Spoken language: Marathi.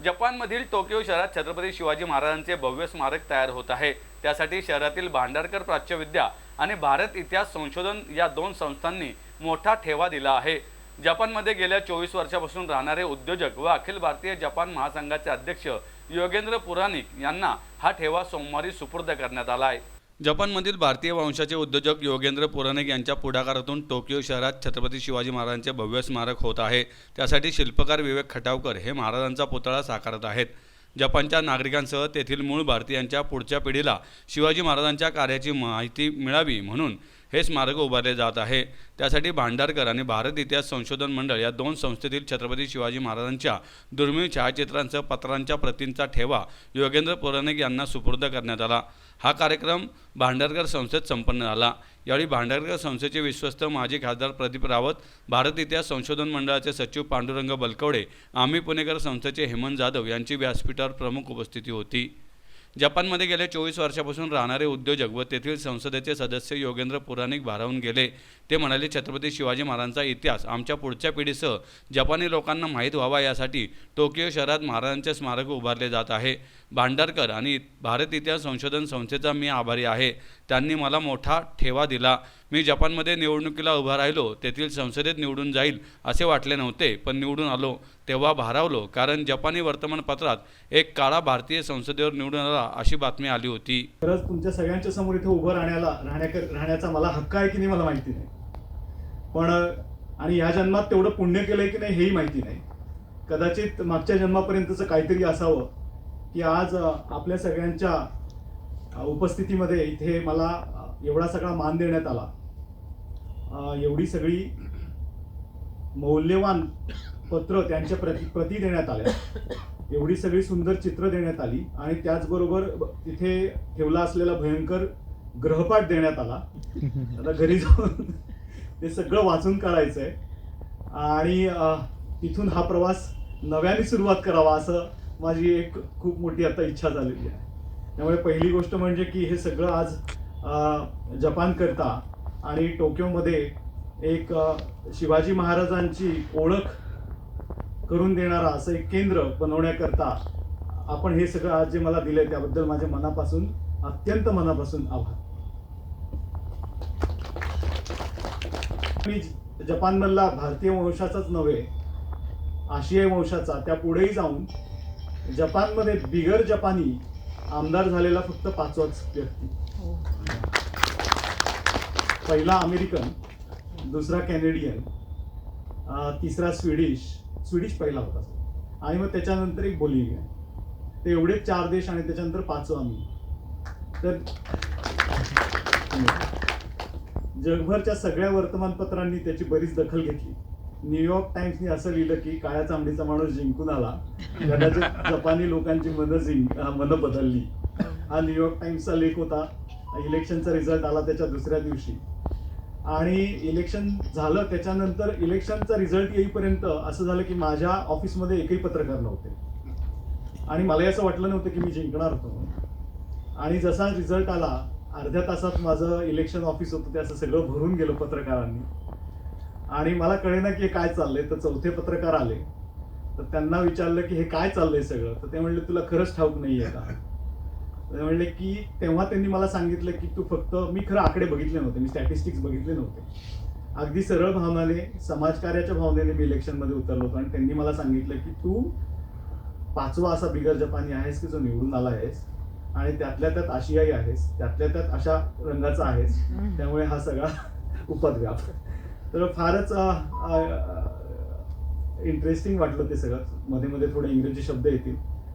जपानमधील टोकियो शहरात छत्रपती शिवाजी महाराजांचे भव्य स्मारक तयार होत आहे। त्यासाठी शहरातील भांडारकर प्राच्यविद्या आणि भारत इतिहास संशोधन या दोन संस्थांनी मोठा ठेवा दिला आहे। जपानमध्ये गेल्या 24 वर्षापासून राहणारे उद्योजक व अखिल भारतीय जपान महासंघाचे अध्यक्ष योगेंद्र पुराणिक यांना हा ठेवा सोमवारी सुपूर्द करण्यात आला आहे। जपानमधील भारतीय वंशाचे उद्योजक योगेंद्र पुराणिक यांच्या पुढाकारातून टोकियो शहरात छत्रपती शिवाजी महाराजांचे भव्य स्मारक होत आहे। त्यासाठी शिल्पकार विवेक खटावकर हे महाराजांचा पुतळा साकारत आहेत। जपानच्या नागरिकांसह तेथील मूळ भारतीयांच्या पुढच्या पिढीला शिवाजी महाराजांच्या कार्याची माहिती मिळावी म्हणून हे स्मारक उभारले जात आहे। त्यासाठी भांडारकर आणि भारत इतिहास संशोधन मंडळ या दोन संस्थेतील छत्रपती शिवाजी महाराजांच्या दुर्मिळ छायाचित्रांसह पत्रांच्या प्रतींचा ठेवा योगेंद्र पुराणिक यांना सुपूर्द करण्यात आला। हा कार्यक्रम भांडारकर संस्थेत संपन्न झाला। यावेळी भांडारकर संस्थेचे विश्वस्त माजी खासदार प्रदीप रावत, भारत इतिहास संशोधन मंडळाचे सचिव पांडुरंग बलकवडे, आम्ही पुणेकर संस्थेचे हेमंत जाधव यांची व्यासपीठावर प्रमुख उपस्थिती होती। जपानमध्ये गेल्या 24 वर्षापासून राहणारे उद्योजक व तेथील संसदेचे सदस्य योगेंद्र पुराणिक भारावून गेले। ते म्हणाले, छत्रपती शिवाजी महाराजांचा इतिहास आमच्या पुढच्या पिढीसह जपानी लोकांना माहीत व्हावा यासाठी टोकियो शहरात महाराजांचे स्मारक उभारले जात आहे। भांडारकर आणि भारत इतिहास संशोधन संस्थेचा मी आभारी आहे। त्यांनी मला मोठा ठेवा दिला। मी जपानमध्ये निवडणुकीला उभा राहिलो, तेथील संसदेत निवडून जाईल असे वाटले नव्हते, पण निवडून आलो तेव्हा भारावलो, कारण जपानी वर्तमानपत्रात एक काळा भारतीय संसदेवर निवडून आला अशी बातमी आली होती। खरंच तुमच्या सगळ्यांच्या समोर इथे उभं राहण्याचा मला हक्क आहे की नाही मला माहिती नाही, पण आणि या जन्मात तेवढं पुण्य केलंय की नाही हेही माहिती नाही। कदाचित मागच्या जन्मापर्यंतचं काहीतरी असावं की आज आपल्या सगळ्यांच्या उपस्थितीमध्ये इथे मला एवढा सगळा मान देण्यात आला, एवढी सगळी मौल्यवान पत्र त्यांच्या प्रती देण्यात आल्या, एवढी सगळी सुंदर चित्र देण्यात आली आणि त्याचबरोबर तिथे ठेवला असलेला भयंकर ग्रहपाठ देण्यात आला। आता घरी जाऊन ते सगळं वाचून काढायचंय आणि तिथून हा प्रवास नव्याने सुरुवात करावा असं माझी एक खूप मोठी आता इच्छा झालेली आहे। त्यामुळे पहिली गोष्ट म्हणजे की हे सगळं आज जपान करता आणि टोकियोमध्ये एक शिवाजी महाराजांची ओळख करून देणारा असं एक केंद्र बनवण्याकरता आपण हे सगळं आज जे मला दिले त्याबद्दल माझ्या मनापासून अत्यंत मनापासून आभार। मी जपानमधला भारतीय वंशाचाच नव्हे, आशियाई वंशाचा, त्या पुढेही जाऊन जपानमध्ये बिगर जपानी आमदार झालेला फक्त 5वाच व्यक्ती। पहिला अमेरिकन, दुसरा कॅनेडियन, तिसरा स्वीडिश पहिला होता आणि मग त्याच्यानंतर एक बोलिव्हिया। ते एवढेच 4 देश आणि त्याच्यानंतर 5वा मी। तर जगभरच्या सगळ्या वर्तमानपत्रांनी त्याची बरीच दखल घेतली। न्यूयॉर्क टाइम्सनी असं लिहिलं की काळ्या चामडीचा माणूस जिंकून आला, कदाचित जपानी लोकांची मनं बदलली। हा न्यूयॉर्क टाइम्सचा लेख होता। इलेक्शनचा रिझल्ट आला त्याच्या दुसऱ्या दिवशी आणि इलेक्शन झालं। त्याच्यानंतर इलेक्शनचा रिझल्ट येईपर्यंत असं झालं की माझ्या ऑफिसमध्ये एकही पत्रकार नव्हते आणि मला असं वाटलं नव्हतं की मी जिंकणार होतो। आणि जसा रिझल्ट आला अर्ध्या तासात माझं इलेक्शन ऑफिस होतं ते असं सगळं भरून गेलं पत्रकारांनी आणि मला कळेना की हे काय चाललंय। तर चौथे पत्रकार आले, तर त्यांना विचारलं की हे काय चाललंय सगळं, तर ते म्हणले तुला खरंच ठाऊक नाहीये का? ते म्हणले की तेव्हा त्यांनी मला सांगितलं की तू फक्त, मी खरं आकडे बघितले नव्हते, मी स्टॅटिस्टिक्स बघितले नव्हते, अगदी सरळ भावनाने समाजकार्याच्या भावनेने मी इलेक्शनमध्ये उतरलो होतो आणि त्यांनी मला सांगितलं की तू 5वा असा बिगर जपानी आहेस की जो निवडून आला आहेस आणि त्यातल्या त्यात आशियाई आहेस, त्यातल्या त्यात अशा रंगाचा आहेस, त्यामुळे हा सगळा उपद्व्याप। तर फारच इंटरेस्टिंग वाटलं ते सगळं। मध्ये मध्ये थोडे इंग्रजी शब्द येतील